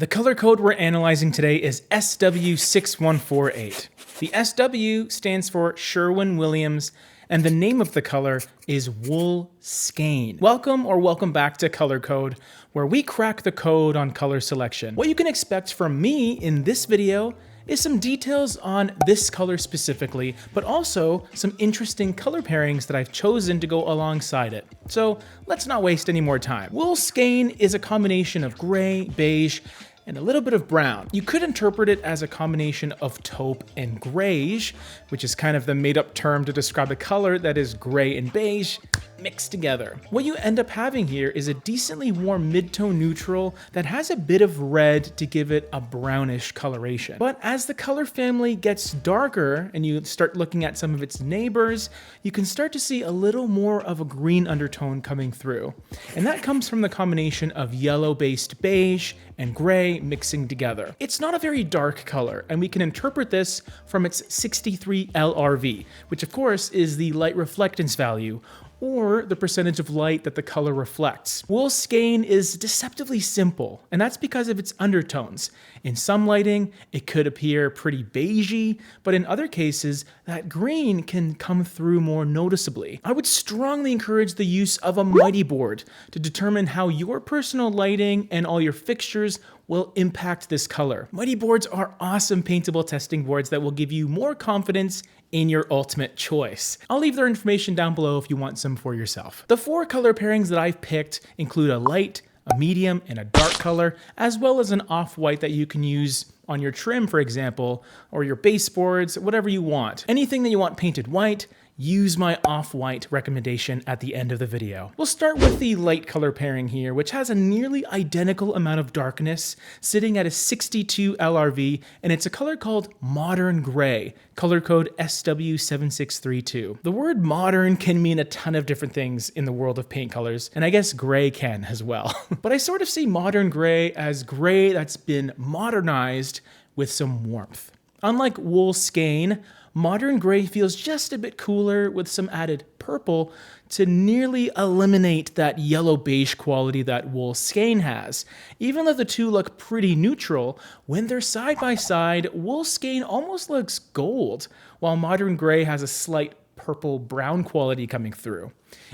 The color code we're analyzing today is SW6148. The SW stands for Sherwin-Williams, and the name of the color is wool skein. Welcome back to Color Code, where we crack the code on color selection. What you can expect from me in this video is some details on this color specifically, but also some interesting color pairings that I've chosen to go alongside it. So let's not waste any more time. Wool skein is a combination of gray, beige, and a little bit of brown. You could interpret it as a combination of taupe and greige, which is kind of the made-up term to describe a color that is gray and beige mixed together. What you end up having here is a decently warm mid-tone neutral that has a bit of red to give it a brownish coloration. But as the color family gets darker and you start looking at some of its neighbors, you can start to see a little more of a green undertone coming through. And that comes from the combination of yellow-based beige and gray mixing together. It's not a very dark color, and we can interpret this from its 63 LRV, which of course is the light reflectance value, or the percentage of light that the color reflects. Wool skein is deceptively simple, and that's because of its undertones. In some lighting, it could appear pretty beigey, but in other cases, that green can come through more noticeably. I would strongly encourage the use of a mighty board to determine how your personal lighting and all your fixtures will impact this color. Mighty boards are awesome paintable testing boards that will give you more confidence in your ultimate choice. I'll leave their information down below if you want some for yourself. The four color pairings that I've picked include a light, a medium, and a dark color, as well as an off-white that you can use on your trim, for example, or your baseboards, whatever you want. Anything that you want painted white, use my off-white recommendation at the end of the video. We'll start with the light color pairing here, which has a nearly identical amount of darkness, sitting at a 62 LRV, and it's a color called Modern Gray, color code SW7632. The word modern can mean a ton of different things in the world of paint colors, and I guess gray can as well. But I sort of see modern gray as gray that's been modernized with some warmth. Unlike wool skein, modern gray feels just a bit cooler with some added purple to nearly eliminate that yellow beige quality that wool skein has. Even though the two look pretty neutral, when they're side by side, wool skein almost looks gold, while modern gray has a slight purple brown quality coming through.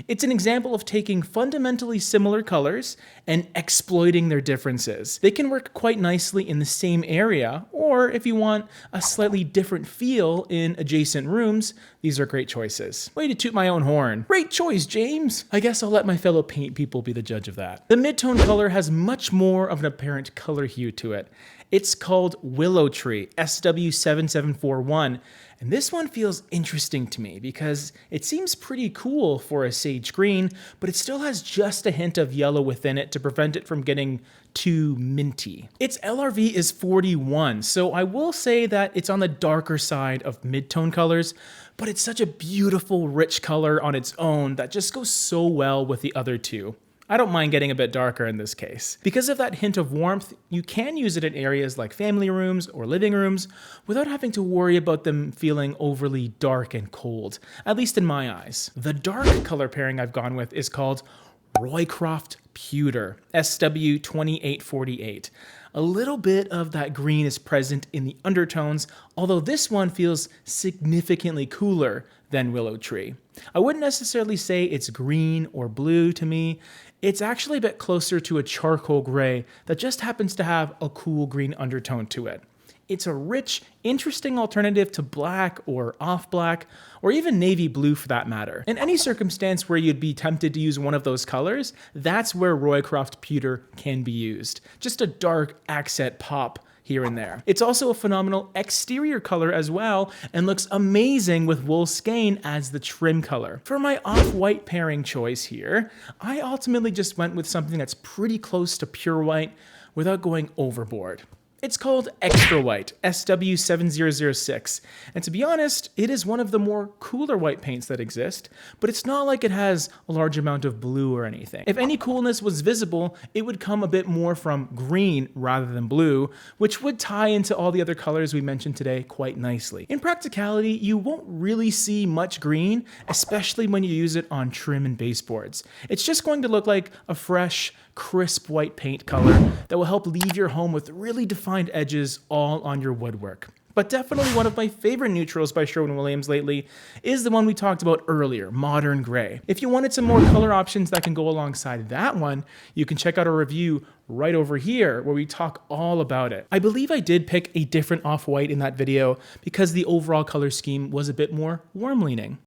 It's an example of taking fundamentally similar colors and exploiting their differences. They can work quite nicely in the same area, or if you want a slightly different feel in adjacent rooms, these are great choices. Way to toot my own horn. Great choice, James! I guess I'll let my fellow paint people be the judge of that. The mid-tone color has much more of an apparent color hue to it. It's called Willow Tree, SW7741, and this one feels interesting to me because it seems pretty cool for a sage green, but it still has just a hint of yellow within it to prevent it from getting too minty. Its LRV is 41, so I will say that it's on the darker side of mid-tone colors, but it's such a beautiful, rich color on its own that just goes so well with the other two. I don't mind getting a bit darker in this case. Because of that hint of warmth, you can use it in areas like family rooms or living rooms without having to worry about them feeling overly dark and cold, at least in my eyes. The dark color pairing I've gone with is called Roycroft Pewter, SW2848. A little bit of that green is present in the undertones, although this one feels significantly cooler than Willow Tree. I wouldn't necessarily say it's green or blue to me. It's actually a bit closer to a charcoal gray that just happens to have a cool green undertone to it. It's a rich, interesting alternative to black or off black, or even navy blue for that matter. In any circumstance where you'd be tempted to use one of those colors, that's where Roycroft Pewter can be used. Just a dark accent pop here and there. It's also a phenomenal exterior color as well, and looks amazing with wool skein as the trim color. For my off-white pairing choice here, I ultimately just went with something that's pretty close to pure white without going overboard. It's called Extra White, SW7006, and to be honest, it is one of the more cooler white paints that exist, but it's not like it has a large amount of blue or anything. If any coolness was visible, it would come a bit more from green rather than blue, which would tie into all the other colors we mentioned today quite nicely. In practicality, you won't really see much green, especially when you use it on trim and baseboards. It's just going to look like a fresh, crisp white paint color that will help leave your home with really defined edges all on your woodwork. But definitely one of my favorite neutrals by Sherwin-Williams lately is the one we talked about earlier, Modern Gray. If you wanted some more color options that can go alongside that one, you can check out a review right over here where we talk all about it. I believe I did pick a different off-white in that video because the overall color scheme was a bit more warm leaning.